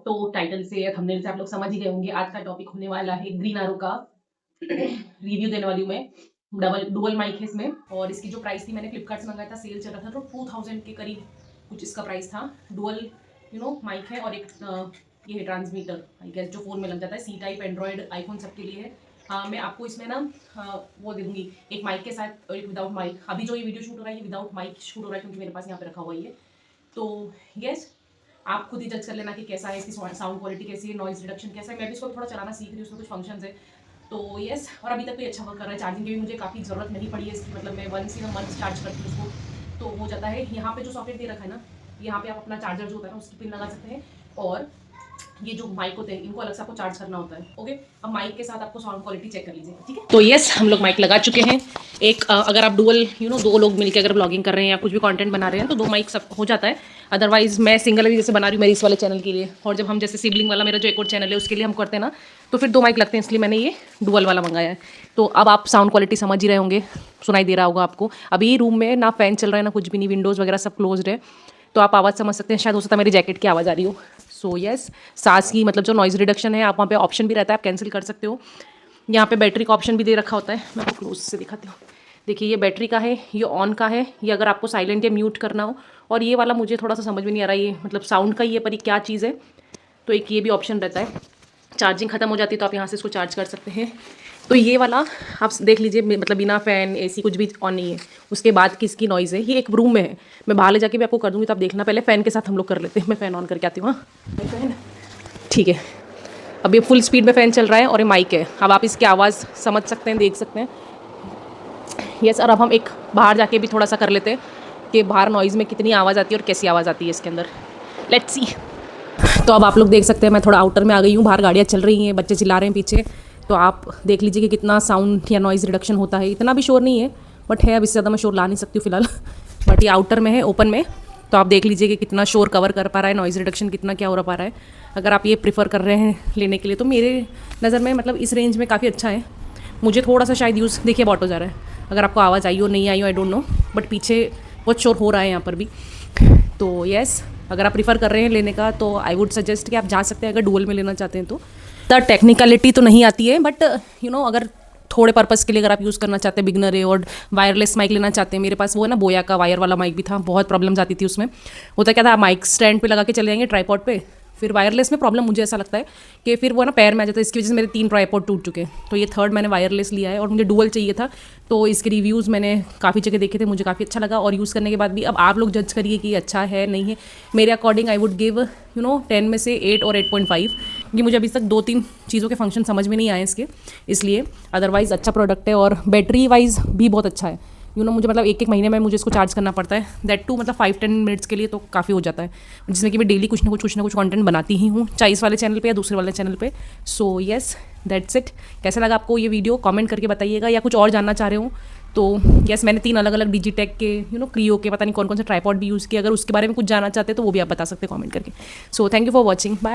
तो टाइटल से या थंबनेल से आप लोग समझ ही गए होंगे। आज का टॉपिक होने वाला है ग्रीन एरो का रिव्यू देने वाली हूँ मैं। डुअल माइक है इसमें, और इसकी जो प्राइस थी, मैंने फ्लिपकार्ट से मंगाया था, सेल चल रहा था, तो 2000 के करीब कुछ इसका प्राइस था। डुअल माइक है, और एक ये है ट्रांसमीटर, आई गेस, जो फ़ोन में लग जाता है। सी टाइप, एंड्रॉयड, आईफोन सबके लिए है। हाँ, मैं आपको इसमें ना वो दे दूँगी, एक माइक के साथ और एक विदाउट माइक। अभी जो ये वीडियो शूट हो रहा है, ये विदाउट माइक शूट हो रहा है, क्योंकि मेरे पास यहाँ पे रखा हुआ है ये। तो यस, आप खुद ही जज कर लेना कि कैसा है, इसकी साउंड क्वालिटी कैसी है, नॉइज रिडक्शन कैसा है। मैं भी इसको थोड़ा चलाना सीख रही हूँ, उसमें कुछ फंक्शंस है। तो यस, और अभी तक तो ये अच्छा वर्क कर रहा है। चार्जिंग की भी मुझे काफ़ी ज़रूरत नहीं पड़ी है इसकी, मतलब मैं 1 इन अ मंथ चार्ज करती हूँ उसको, तो हो जाता है। यहाँ पे जो सॉकेट दे रखा है ना, यहाँ पे आप अपना चार्जर जो होता है ना, उसकी पिन लगा सकते हैं, और ये जो माइक होते हैं, इनको अलग से आपको चार्ज करना होता है। ओके, अब माइक के साथ आपको साउंड क्वालिटी चेक कर लीजिएगा, ठीक है। तो यस, हम लोग माइक लगा चुके हैं। एक अगर आप डुअल दो लोग मिलकर अगर ब्लॉगिंग कर रहे हैं या कुछ भी कंटेंट बना रहे हैं, तो 2 माइक सब हो जाता है। अदरवाइज मैं सिंगल भी जैसे बना रही हूँ मेरे इस वाले चैनल के लिए, और जब हम जैसे सिबलिंग वाला मेरा जो एक और चैनल है उसके लिए हम करते हैं ना, तो फिर 2 माइक लगते हैं, इसलिए मैंने ये डुअल वाला मंगाया है। तो अब आप साउंड क्वालिटी समझ ही रहे होंगे, सुनाई दे रहा होगा आपको। अभी रूम में ना फैन चल रहा है ना कुछ भी नहीं, विंडोज़ वगैरह सब क्लोज्ड है, तो आप आवाज़ समझ सकते हैं। शायद हो सकता है मेरी जैकेट की आवाज़ आ रही हो। सो यस, सांस की मतलब जो नॉइज़ रिडक्शन है, आप वहाँ पे ऑप्शन भी रहता है, आप कैंसिल कर सकते हो। यहाँ पे बैटरी का ऑप्शन भी दे रखा होता है, मैं आपको क्लोज से दिखाती हूँ। देखिए, ये बैटरी का है, ये ऑन का है, ये अगर आपको साइलेंट या म्यूट करना हो। और ये वाला मुझे थोड़ा सा समझ में नहीं आ रहा, ये मतलब साउंड का ही है, पर ये क्या चीज़ है। तो एक ये भी ऑप्शन रहता है, चार्जिंग खत्म हो जाती है तो आप यहाँ से इसको चार्ज कर सकते हैं। तो ये वाला आप देख लीजिए, मतलब बिना फ़ैन एसी कुछ भी ऑन नहीं है। उसके बाद किसकी नॉइज़ है, ये एक रूम में है, मैं बाहर ले जाके भी आपको कर दूँगी, तो आप देखना। पहले फ़ैन के साथ हम लोग कर लेते हैं, मैं फ़ैन ऑन करके आती हूँ। हाँ, फ़ैन ठीक है। अब ये फुल स्पीड में फ़ैन चल रहा है, और ये माइक है। अब आप इसकी आवाज़ समझ सकते हैं, देख सकते हैं। यस, और अब हम एक बाहर जाके भी थोड़ा सा कर लेते हैं कि बाहर नॉइज़ में कितनी आवाज़ आती है और कैसी आवाज़ आती है इसके अंदर। Let's see. तो अब आप लोग देख सकते हैं, मैं थोड़ा आउटर में आ गई हूँ, बाहर गाड़ियाँ चल रही हैं, बच्चे चिल्ला रहे हैं पीछे। तो आप देख लीजिए कि कितना साउंड या नॉइज़ रिडक्शन होता है। इतना भी शोर नहीं है, बट है, अब इससे ज़्यादा मैं शोर ला नहीं सकती हूँ फिलहाल। बट ये आउटर में है, ओपन में, तो आप देख लीजिए कि कितना शोर कवर कर पा रहा है, नॉइज़ रिडक्शन कितना क्या हो पा रहा है। अगर आप ये प्रीफर कर रहे हैं लेने के लिए, तो मेरे नज़र में मतलब इस रेंज में काफ़ी अच्छा है। मुझे थोड़ा सा शायद यूज़, देखिए अब ऑटो जा रहा है, अगर आपको आवाज़ आई हो नहीं आई हो, आई डोंट नो, बट पीछे बहुत शोर हो रहा है यहाँ पर भी। तो यस, अगर आप प्रीफर कर रहे हैं लेने का, तो आई वुड सजेस्ट कि आप जा सकते हैं अगर डुअल में लेना चाहते हैं तो। द टेक्निकलिटी तो नहीं आती है, बट अगर थोड़े पर्पस के लिए अगर आप यूज़ करना चाहते हैं, बिगनर है, और वायरलेस माइक लेना चाहते हैं। मेरे पास वो है ना, बोया का वायर वाला माइक भी था, बहुत प्रॉब्लम्स आती थी उसमें। होता क्या था, आप माइक स्टैंड पे लगा के चले जाएंगे ट्राईपॉड पे, फिर वायरलेस में प्रॉब्लम मुझे ऐसा लगता है कि फिर वो ना पैर में आ जाता है। इसकी वजह से मेरे 3 ट्राईपॉड टूट चुके हैं, तो ये 3rd मैंने वायरलेस लिया है, और मुझे डुअल चाहिए था। तो इसके रिव्यूज़ मैंने काफ़ी जगह देखे थे, मुझे काफ़ी अच्छा लगा, और यूज़ करने के बाद भी अब आप लोग जज करिए कि अच्छा है नहीं है। मेरे अकॉर्डिंग आई वुड गिव 10 में से 8 और 8.5, क्योंकि मुझे अभी तक 2-3 चीज़ों के फंक्शन समझ में नहीं आए इसके, इसलिए। अदरवाइज़ अच्छा प्रोडक्ट है, और बैटरी वाइज भी बहुत अच्छा है। मुझे मतलब 1-1 महीने में मुझे इसको चार्ज करना पड़ता है, दैट टू मतलब 5-10 मिनट्स के लिए, तो काफ़ी हो जाता है, जिसमें कि मैं डेली कुछ ना कुछ कंटेंट बनाती ही हूँ, चाहे इस वाले चैनल पे या दूसरे वाले चैनल पे। So yes, that's it. कैसा लगा आपको ये वीडियो, कमेंट करके बताइएगा, या कुछ और जानना चाह रहे हो तो। यस, मैंने 3 अलग अलग डिजिटेक के क्रियो के पता नहीं कौन कौन से ट्राईपॉड भी यूज़ किए, अगर उसके बारे में कुछ जानना चाहते हैं तो वो भी आप बता सकते हैं कमेंट करके। So thank you for watching, bye.